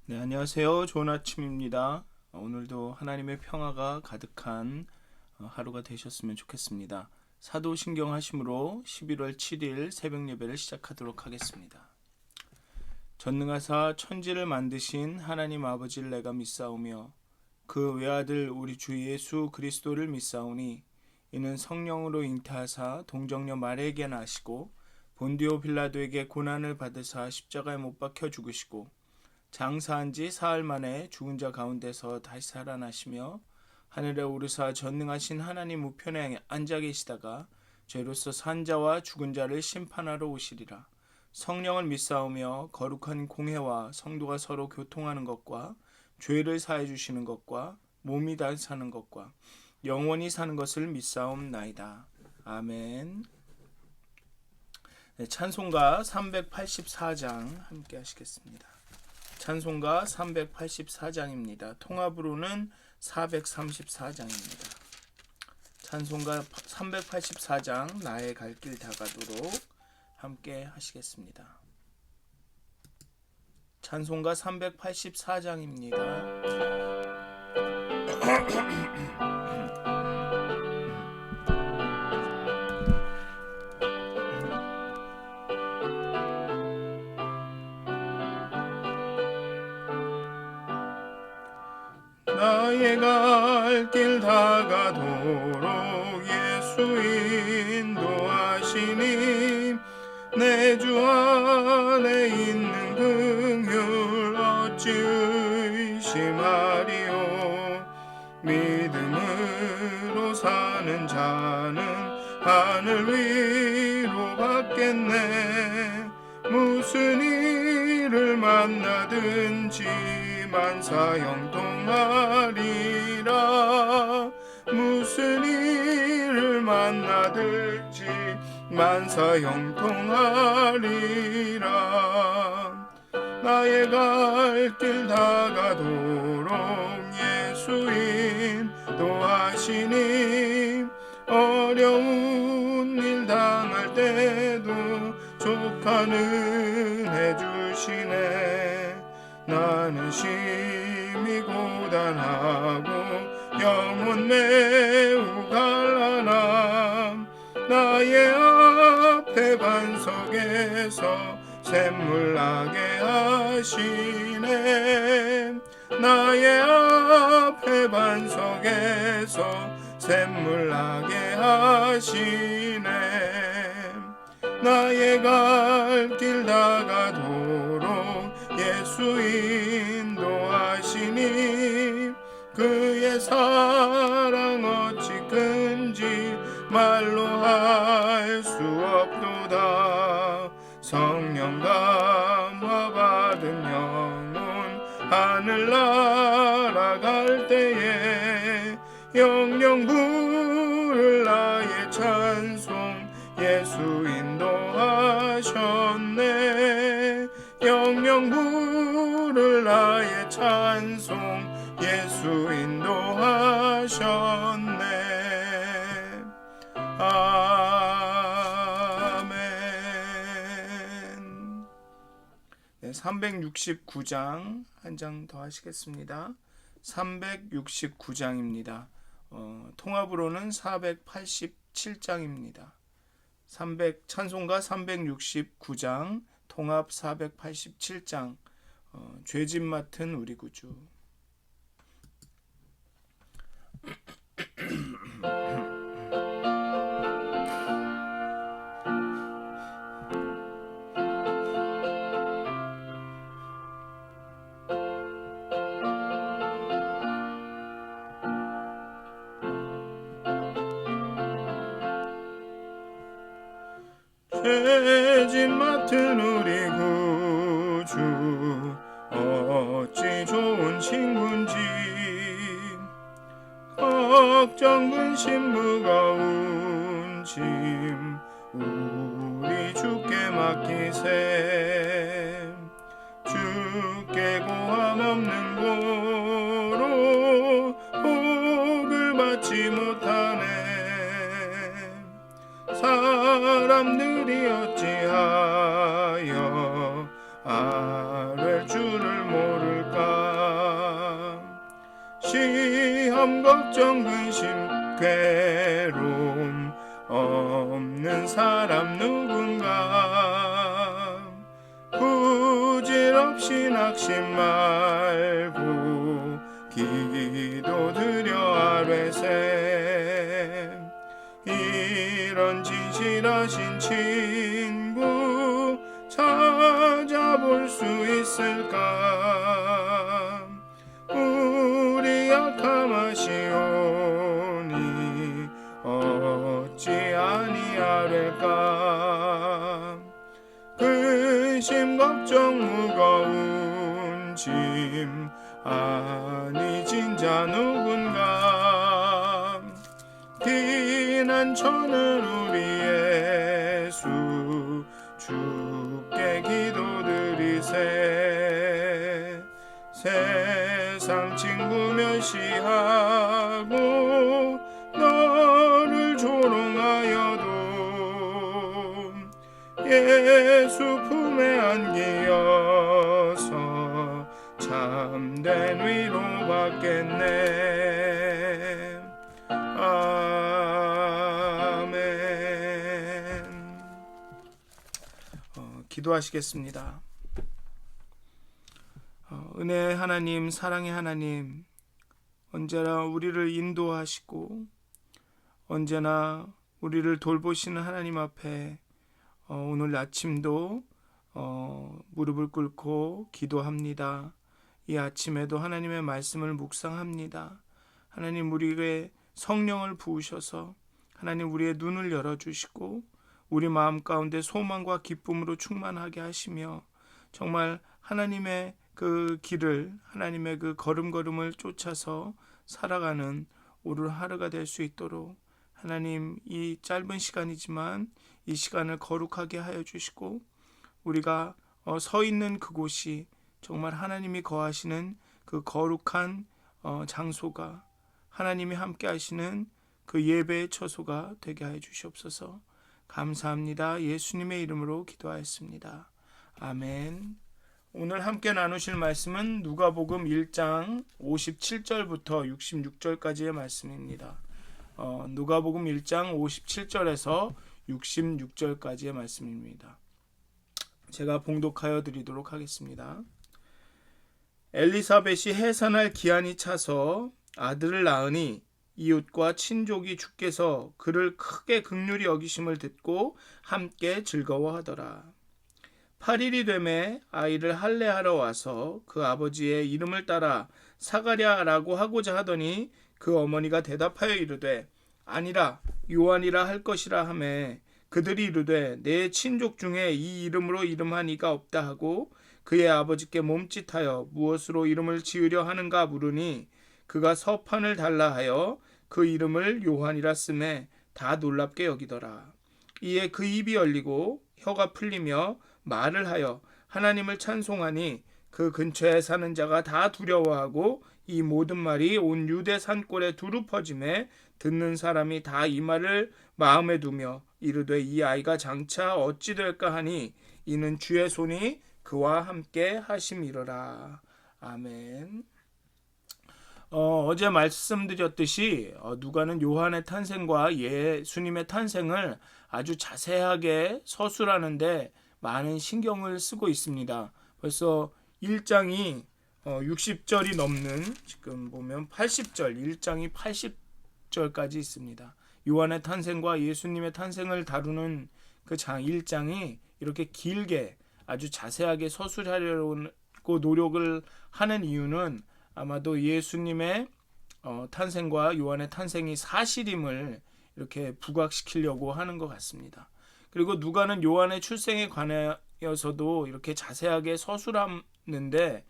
네, 안녕하세요. 좋은 아침입니다. 오늘도 하나님의 평화가 가득한 하루가 되셨으면 좋겠습니다. 사도신경 하심으로 11월 7일 새벽 예배를 시작하도록 하겠습니다. 전능하사 천지를 만드신 하나님 아버지를 내가 믿사오며 그 외아들 우리 주 예수 그리스도를 믿사오니 이는 성령으로 잉태하사 동정녀 마리아에게 나시고 본디오 빌라도에게 고난을 받으사 십자가에 못 박혀 죽으시고 장사한 지 사흘 만에 죽은 자 가운데서 다시 살아나시며 하늘에 오르사 전능하신 하나님 우편에 앉아 계시다가 죄로서 산 자와 죽은 자를 심판하러 오시리라. 성령을 믿사오며 거룩한 공회와 성도가 서로 교통하는 것과 죄를 사해 주시는 것과 몸이 다시 사는 것과 영원히 사는 것을 믿사옵나이다. 아멘. 네, 찬송가 384장 함께 하시겠습니다. 찬송가 384장입니다. 통합으로는 434장입니다. 찬송가 384장 나의 갈 길 다가도록 함께 하시겠습니다. 찬송가 384장입니다. 나의 갈 길 다가도록 예수 인도하시니 내 주 안에 있는 긍휼 어찌 의심하리요. 믿음으로 사는 자는 하늘 위로 받겠네. 무슨 일을 만나든지 만사 형통하리라. 무슨 일을 만나든지 만사 형통하리라. 나의 갈 길 다가도록 예수 인도하시니 어려운 일 당할 때도 족하는 해주시네. 나는 심히 고단하고 영혼 매우 갈라남. 나의 앞에 반석에서 샘물 나게 하시네. 나의 앞에 반석에서 샘물 나게 하시네. 나의 갈 길 다가도록 예수 인도하시니 그의 사랑 어찌 큰지 말로 할 수 없도다. 성령 감화 받은 영혼 하늘 날아갈 때에 영영 부를 나의 찬송 예수 인도하셨네. 영영 부를 나의 찬송 예수 인도하셨네. 아멘. 네, 369장 한 장 더 하시겠습니다. 369장입니다. 통합으로는 487장입니다. 찬송가 369장, 통합 487장, 죄짐 맡은 우리 구주. 죄짐 맡은 우리 구주 어찌 좋은 친구인지. 걱정 근심 무거운 짐 우리 주께 맡기세. 주께 고함 없는 고로 복을 받지 못하네. 사람들이 어찌하여 아랠 줄을 모를까. 걱정 근심 괴로움 없는 사람 누군가. 부질없이 낙심 말고 기도드려 아뢰세. 이런 진실하신 친구 찾아볼 수 있을까. 우리 약함하시오니 어찌 아니하릴까. 근심 걱정 무거운 짐 아니 진자 누군가. 피난처는 우리 예수 주께 기도드리세. 세상 친구 멸시하고 너를 조롱하여도 예수 품에 안기어서 참된 위로 받겠네. 아멘. 기도하시겠습니다. 은혜의 하나님, 사랑의 하나님, 언제나 우리를 인도하시고 언제나 우리를 돌보시는 하나님 앞에 오늘 아침도 무릎을 꿇고 기도합니다. 이 아침에도 하나님의 말씀을 묵상합니다. 하나님, 우리에게 성령을 부으셔서 하나님 우리의 눈을 열어주시고 우리 마음 가운데 소망과 기쁨으로 충만하게 하시며 정말 하나님의 그 길을, 하나님의 그 걸음걸음을 쫓아서 살아가는 오늘 하루가 될 수 있도록 하나님, 이 짧은 시간이지만 이 시간을 거룩하게 하여 주시고 우리가 서 있는 그곳이 정말 하나님이 거하시는 그 거룩한 장소가, 하나님이 함께 하시는 그 예배의 처소가 되게 하여 주시옵소서. 감사합니다. 예수님의 이름으로 기도하였습니다. 아멘. 오늘 함께 나누실 말씀은 누가복음 1장 57절부터 66절까지의 말씀입니다. 누가복음 1장 57절에서 66절까지의 말씀입니다. 제가 봉독하여 드리도록 하겠습니다. 엘리사벳이 해산할 기한이 차서 아들을 낳으니 이웃과 친족이 주께서 그를 크게 긍휼히 여기심을 듣고 함께 즐거워하더라. 8일이 되매 아이를 할례하러 와서 그 아버지의 이름을 따라 사가랴라고 하고자 하더니 그 어머니가 대답하여 이르되 아니라 요한이라 할 것이라 하매 그들이 이르되 내 친족 중에 이 이름으로 이름한 이가 없다 하고 그의 아버지께 몸짓하여 무엇으로 이름을 지으려 하는가 물으니 그가 서판을 달라 하여 그 이름을 요한이라 쓰매 다 놀랍게 여기더라. 이에 그 입이 열리고 혀가 풀리며 말을 하여 하나님을 찬송하니 그 근처에 사는 자가 다 두려워하고 이 모든 말이 온 유대 산골에 두루 퍼짐에 듣는 사람이 다 이 말을 마음에 두며 이르되 이 아이가 장차 어찌 될까 하니 이는 주의 손이 그와 함께 하심이로라. 아멘. 어제 말씀드렸듯이 누가는 요한의 탄생과 예수님의 탄생을 아주 자세하게 서술하는데 많은 신경을 쓰고 있습니다. 벌써 1장이 60절이 넘는, 지금 보면 80절, 1장이 80절까지 있습니다. 요한의 탄생과 예수님의 탄생을 다루는 그 1장이 이렇게 길게 아주 자세하게 서술하려고 노력을 하는 이유는 아마도 예수님의 탄생과 요한의 탄생이 사실임을 이렇게 부각시키려고 하는 것 같습니다. 그리고 누가는 요한의 출생에 관하여서도 이렇게 자세하게 서술하는데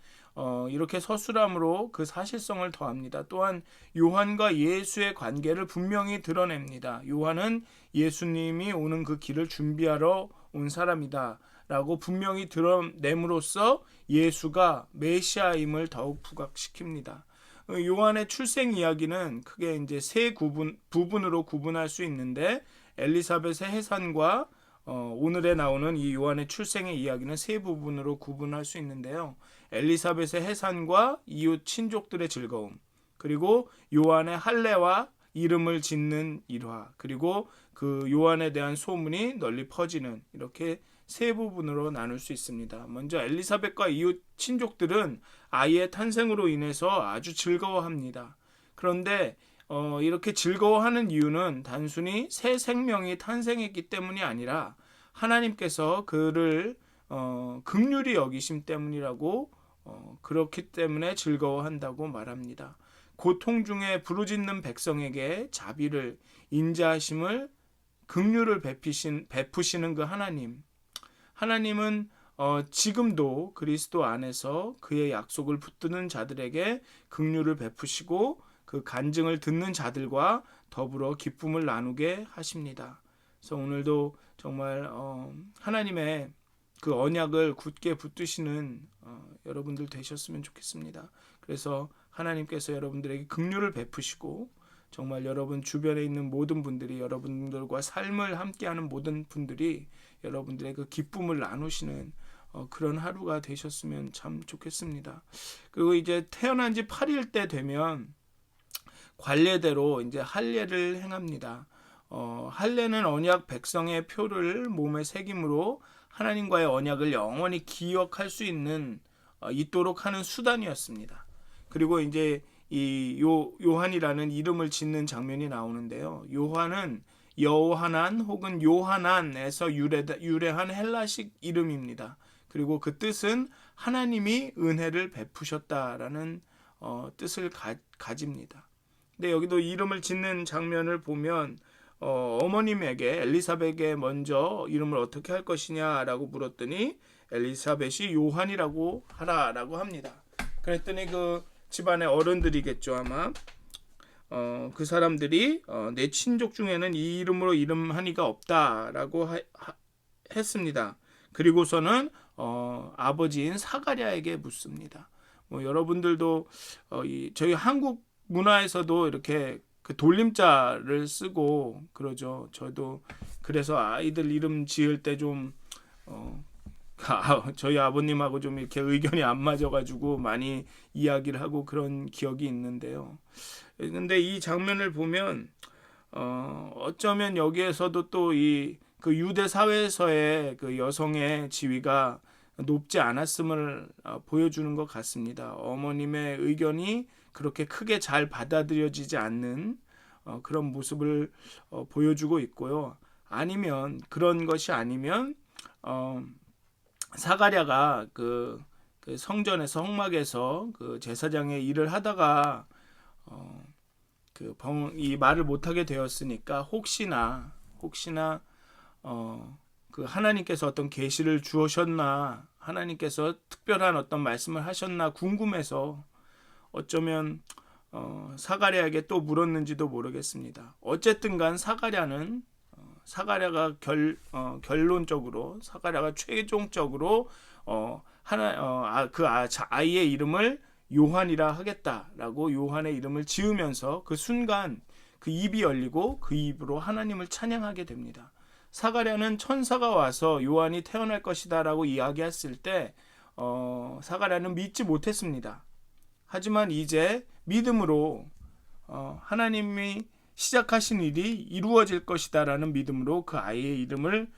이렇게 서술함으로 그 사실성을 더합니다. 또한 요한과 예수의 관계를 분명히 드러냅니다. 요한은 예수님이 오는 그 길을 준비하러 온 사람이다 라고 분명히 드러냄으로써 예수가 메시아임을 더욱 부각시킵니다. 요한의 출생 이야기는 크게 이제 세 부분으로 구분할 수 있는데 엘리사벳의 해산과 오늘에 나오는 이 요한의 출생의 이야기는 세 부분으로 구분할 수 있는데요. 엘리사벳의 해산과 이웃 친족들의 즐거움, 그리고 요한의 할례와 이름을 짓는 일화, 그리고 그 요한에 대한 소문이 널리 퍼지는, 이렇게 세 부분으로 나눌 수 있습니다. 먼저 엘리사벳과 이웃 친족들은 아이의 탄생으로 인해서 아주 즐거워합니다. 그런데 이렇게 즐거워하는 이유는 단순히 새 생명이 탄생했기 때문이 아니라 하나님께서 그를 긍휼히 여기심 때문이라고, 그렇기 때문에 즐거워한다고 말합니다. 고통 중에 부르짖는 백성에게 자비를, 인자하심을, 긍휼을 베푸시는 그 하나님은 지금도 그리스도 안에서 그의 약속을 붙드는 자들에게 긍휼을 베푸시고 그 간증을 듣는 자들과 더불어 기쁨을 나누게 하십니다. 그래서 오늘도 정말 하나님의 그 언약을 굳게 붙드시는 여러분들 되셨으면 좋겠습니다. 그래서 하나님께서 여러분들에게 긍휼을 베푸시고 정말 여러분 주변에 있는 모든 분들이, 여러분들과 삶을 함께하는 모든 분들이 여러분들의 그 기쁨을 나누시는 그런 하루가 되셨으면 참 좋겠습니다. 그리고 이제 태어난 지 8일 때 되면 관례대로 이제 할례를 행합니다. 할례는 언약 백성의 표를 몸에 새김으로 하나님과의 언약을 영원히 기억할 수 있도록 하는 수단이었습니다. 그리고 이제 이 요한이라는 이름을 짓는 장면이 나오는데요. 요한은 여호하난 혹은 요하난에서 유래한 헬라식 이름입니다. 그리고 그 뜻은 하나님이 은혜를 베푸셨다라는 뜻을 가집니다. 근데 여기도 이름을 짓는 장면을 보면 어머님에게, 엘리사벳에게 먼저 이름을 어떻게 할 것이냐라고 물었더니 엘리사벳이 요한이라고 하라라고 합니다. 그랬더니 그 집안의 어른들이겠죠 아마. 그 사람들이 내 친족 중에는 이 이름으로 이름한 이가 없다라고 했습니다. 그리고서는 아버지인 사가랴에게 묻습니다. 여러분들도 저희 한국 문화에서도 이렇게 그 돌림자를 쓰고 그러죠. 저도 그래서 아이들 이름 지을 때 좀 저희 아버님하고 좀 이렇게 의견이 안 맞아가지고 많이 이야기를 하고 그런 기억이 있는데요. 근데 이 장면을 보면 어쩌면 여기에서도 또 그 유대 사회에서의 그 여성의 지위가 높지 않았음을 보여주는 것 같습니다. 어머님의 의견이 그렇게 크게 잘 받아들여지지 않는 그런 모습을 보여주고 있고요. 아니면 그런 것이 아니면 사가랴가 그 성전에서 성막에서 그 제사장의 일을 하다가 이 말을 못하게 되었으니까 혹시나 그 하나님께서 어떤 계시를 주셨나, 하나님께서 특별한 어떤 말씀을 하셨나 궁금해서 어쩌면 사가랴에게 또 물었는지도 모르겠습니다. 어쨌든간 사가랴가 결론적으로, 사가랴가 최종적으로 아이의 이름을 요한이라 하겠다라고 요한의 이름을 지으면서 그 순간 그 입이 열리고 그 입으로 하나님을 찬양하게 됩니다. 사가랴는 천사가 와서 요한이 태어날 것이다라고 이야기했을 때 사가랴는 믿지 못했습니다. 하지만 이제 믿음으로 하나님이 시작하신 일이 이루어질 것이다라는 믿음으로 그 아이의 이름을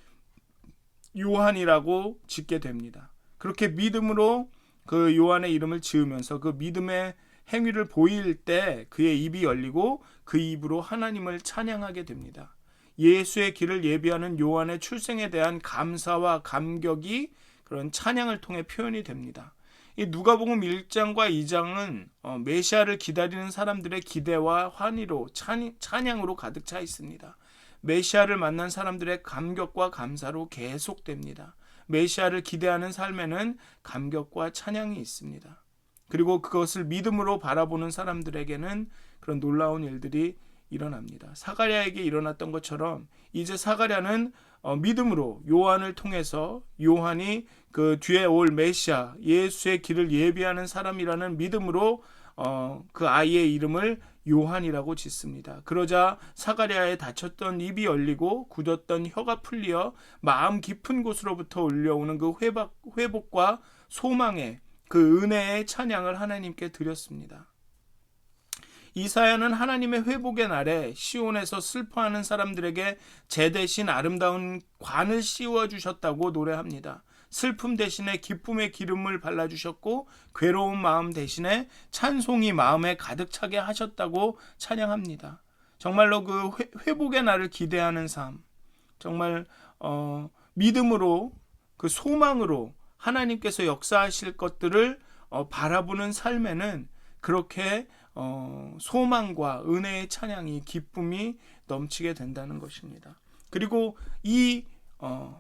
요한이라고 짓게 됩니다. 그렇게 믿음으로 그 요한의 이름을 지으면서 그 믿음의 행위를 보일 때 그의 입이 열리고 그 입으로 하나님을 찬양하게 됩니다. 예수의 길을 예비하는 요한의 출생에 대한 감사와 감격이 그런 찬양을 통해 표현이 됩니다. 이 누가복음 1장과 2장은 메시아를 기다리는 사람들의 기대와 환희로 찬양으로 가득 차 있습니다. 메시아를 만난 사람들의 감격과 감사로 계속됩니다. 메시아를 기대하는 삶에는 감격과 찬양이 있습니다. 그리고 그것을 믿음으로 바라보는 사람들에게는 그런 놀라운 일들이 일어납니다. 사가랴에게 일어났던 것처럼 이제 사가랴는 믿음으로 요한을 통해서 요한이 그 뒤에 올 메시아 예수의 길을 예비하는 사람이라는 믿음으로 그 아이의 이름을 요한이라고 짓습니다. 그러자 사가랴의 닫혔던 입이 열리고 굳었던 혀가 풀려 마음 깊은 곳으로부터 올려오는 그 회복과 소망의 그 은혜의 찬양을 하나님께 드렸습니다. 이사야는 하나님의 회복의 날에 시온에서 슬퍼하는 사람들에게 제 대신 아름다운 관을 씌워주셨다고 노래합니다. 슬픔 대신에 기쁨의 기름을 발라주셨고 괴로운 마음 대신에 찬송이 마음에 가득 차게 하셨다고 찬양합니다. 정말로 그 회복의 날을 기대하는 삶, 정말 믿음으로 그 소망으로 하나님께서 역사하실 것들을 바라보는 삶에는 그렇게 소망과 은혜의 찬양이 기쁨이 넘치게 된다는 것입니다. 그리고 이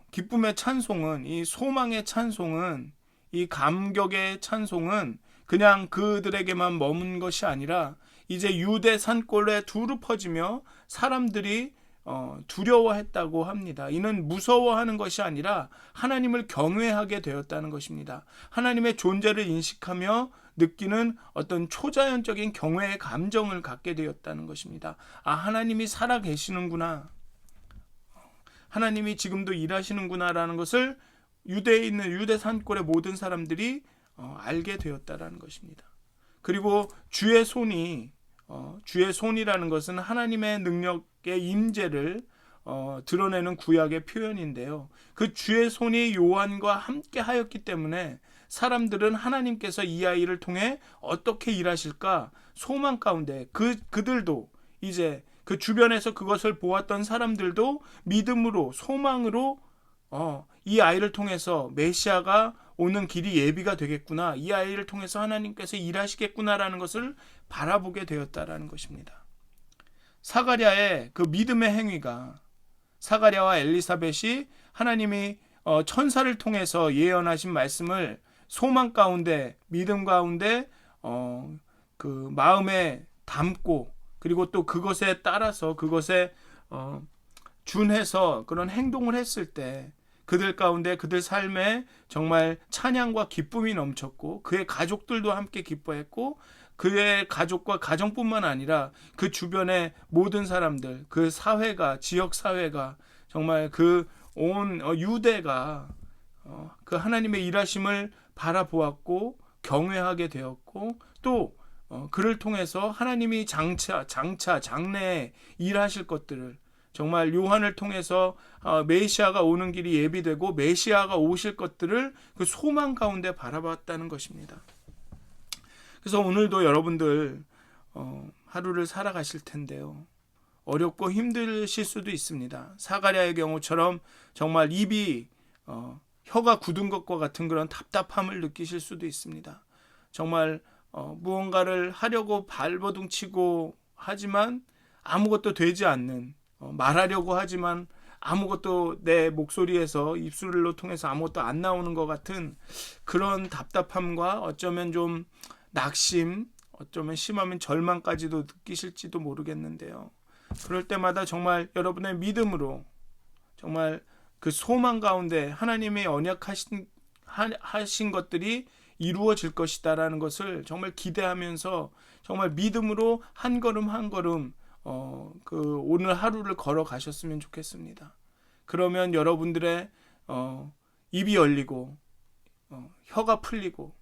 기쁨의 찬송은, 이 소망의 찬송은, 이 감격의 찬송은 그냥 그들에게만 머문 것이 아니라 이제 유대 산골에 두루 퍼지며 사람들이 두려워했다고 합니다. 이는 무서워하는 것이 아니라 하나님을 경외하게 되었다는 것입니다. 하나님의 존재를 인식하며 느끼는 어떤 초자연적인 경외의 감정을 갖게 되었다는 것입니다. 아, 하나님이 살아 계시는구나. 하나님이 지금도 일하시는구나라는 것을 유대에 있는 유대 산골의 모든 사람들이 알게 되었다라는 것입니다. 그리고 주의 손이라는 것은 하나님의 능력의 임재를 드러내는 구약의 표현인데요. 그 주의 손이 요한과 함께 하였기 때문에 사람들은 하나님께서 이 아이를 통해 어떻게 일하실까 소망 가운데 그들도 이제 그 주변에서 그것을 보았던 사람들도 믿음으로 소망으로 이 아이를 통해서 메시아가 오는 길이 예비가 되겠구나, 이 아이를 통해서 하나님께서 일하시겠구나라는 것을 바라보게 되었다라는 것입니다. 사가랴의 그 믿음의 행위가, 사가랴와 엘리사벳이 하나님이 천사를 통해서 예언하신 말씀을 소망 가운데, 믿음 가운데 그 마음에 담고, 그리고 또 그것에 따라서 그것에 준해서 그런 행동을 했을 때 그들 가운데, 그들 삶에 정말 찬양과 기쁨이 넘쳤고 그의 가족들도 함께 기뻐했고 그의 가족과 가정뿐만 아니라 그 주변의 모든 사람들, 그 사회가, 지역 사회가, 정말 그 온 유대가 그 하나님의 일하심을 바라보았고 경외하게 되었고, 또 그를 통해서 하나님이 장래에 일하실 것들을, 정말 요한을 통해서 메시아가 오는 길이 예비되고 메시아가 오실 것들을 그 소망 가운데 바라봤다는 것입니다. 그래서 오늘도 여러분들 하루를 살아가실 텐데요, 어렵고 힘드실 수도 있습니다. 사가랴의 경우처럼 정말 입이 혀가 굳은 것과 같은 그런 답답함을 느끼실 수도 있습니다. 정말 무언가를 하려고 발버둥치고 하지만 아무것도 되지 않는, 말하려고 하지만 아무것도 내 목소리에서, 입술로 통해서 아무것도 안 나오는 것 같은 그런 답답함과 어쩌면 좀 낙심, 어쩌면 심하면 절망까지도 느끼실지도 모르겠는데요. 그럴 때마다 정말 여러분의 믿음으로 정말 그 소망 가운데 하나님의 언약하신 것들이 이루어질 것이다라는 것을 정말 기대하면서 정말 믿음으로 한 걸음 한 걸음 그 오늘 하루를 걸어가셨으면 좋겠습니다. 그러면 여러분들의 입이 열리고 혀가 풀리고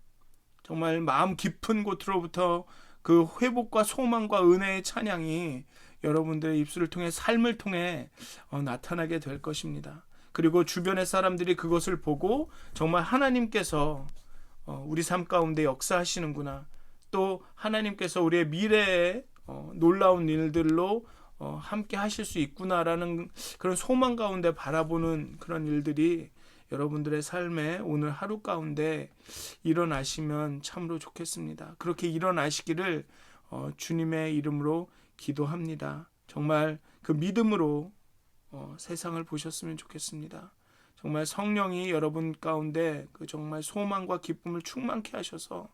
정말 마음 깊은 곳으로부터 그 회복과 소망과 은혜의 찬양이 여러분들의 입술을 통해, 삶을 통해 나타나게 될 것입니다. 그리고 주변의 사람들이 그것을 보고 정말 하나님께서 우리 삶 가운데 역사하시는구나, 또 하나님께서 우리의 미래에 놀라운 일들로 함께 하실 수 있구나라는 그런 소망 가운데 바라보는 그런 일들이 여러분들의 삶에 오늘 하루 가운데 일어나시면 참으로 좋겠습니다. 그렇게 일어나시기를 주님의 이름으로 기도합니다. 정말 그 믿음으로 세상을 보셨으면 좋겠습니다. 정말 성령이 여러분 가운데 그 정말 소망과 기쁨을 충만케 하셔서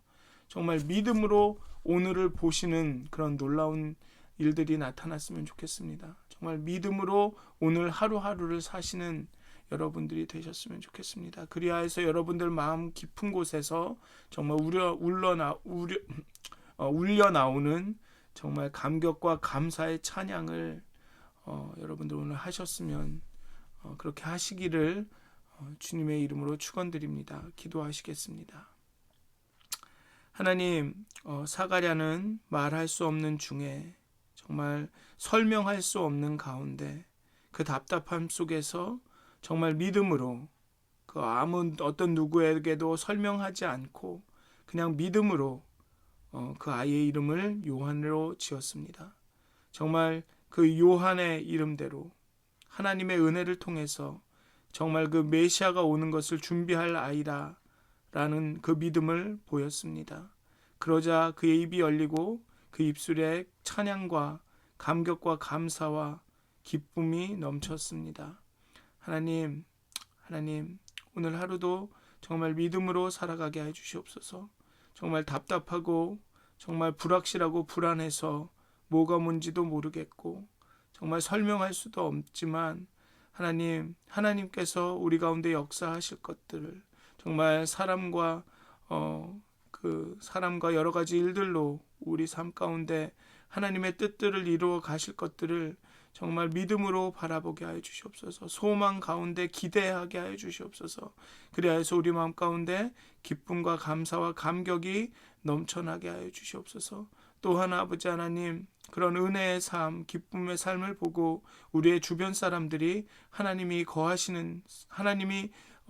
정말 믿음으로 오늘을 보시는 그런 놀라운 일들이 나타났으면 좋겠습니다. 정말 믿음으로 오늘 하루하루를 사시는 여러분들이 되셨으면 좋겠습니다. 그리하여서 여러분들 마음 깊은 곳에서 정말 울려 나오는 정말 감격과 감사의 찬양을 여러분들 오늘 하셨으면 그렇게 하시기를 주님의 이름으로 축원드립니다. 기도하시겠습니다. 하나님, 사가랴는 말할 수 없는 중에 정말 설명할 수 없는 가운데 그 답답함 속에서 정말 믿음으로 그 아무 어떤 누구에게도 설명하지 않고 그냥 믿음으로 그 아이의 이름을 요한으로 지었습니다. 정말 그 요한의 이름대로 하나님의 은혜를 통해서 정말 그 메시아가 오는 것을 준비할 아이다라는 그 믿음을 보였습니다. 그러자 그의 입이 열리고 그 입술에 찬양과 감격과 감사와 기쁨이 넘쳤습니다. 하나님, 오늘 하루도 정말 믿음으로 살아가게 해 주시옵소서. 정말 답답하고 정말 불확실하고 불안해서 뭐가 뭔지도 모르겠고 정말 설명할 수도 없지만 하나님께서 우리 가운데 역사하실 것들을 정말 사람과 여러 가지 일들로 우리 삶 가운데 하나님의 뜻들을 이루어 가실 것들을 정말 믿음으로 바라보게 하여 주시옵소서. 소망 가운데 기대하게 하여 주시옵소서. 그리하여서 우리 마음 가운데 기쁨과 감사와 감격이 넘쳐나게 하여 주시옵소서. 또한 아버지 하나님, 그런 은혜의 삶, 기쁨의 삶을 보고 우리의 주변 사람들이 하나님이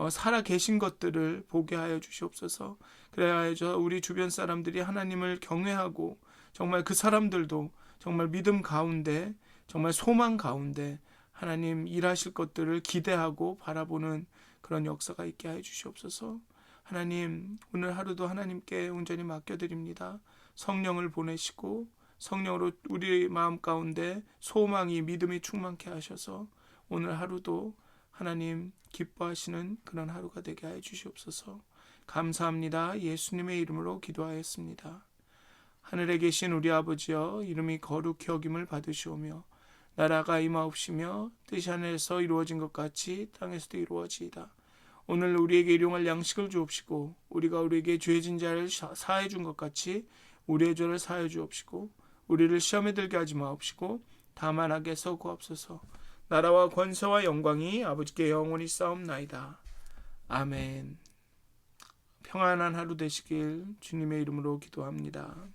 살아 계신 것들을 보게 하여 주시옵소서. 그래야죠 우리 주변 사람들이 하나님을 경외하고 정말 그 사람들도 정말 믿음 가운데 정말 소망 가운데 하나님 일하실 것들을 기대하고 바라보는 그런 역사가 있게 하여 주시옵소서. 하나님, 오늘 하루도 하나님께 온전히 맡겨드립니다. 성령을 보내시고 성령으로 우리 마음 가운데 소망이 믿음이 충만케 하셔서 오늘 하루도 하나님 기뻐하시는 그런 하루가 되게 하여 주시옵소서. 감사합니다. 예수님의 이름으로 기도하였습니다. 하늘에 계신 우리 아버지여, 이름이 거룩히 여김을 받으시오며 나라가 임하옵시며 뜻이 하늘에서 이루어진 것 같이 땅에서도 이루어지이다. 오늘 우리에게 일용할 양식을 주옵시고 우리가 우리에게 죄진 자를 사해 준 것 같이 우리의 죄를 사해 주옵시고 우리를 시험에 들게 하지 마옵시고 다만 악에서 구하옵소서. 나라와 권세와 영광이 아버지께 영원히 싸움나이다. 아멘. 평안한 하루 되시길 주님의 이름으로 기도합니다.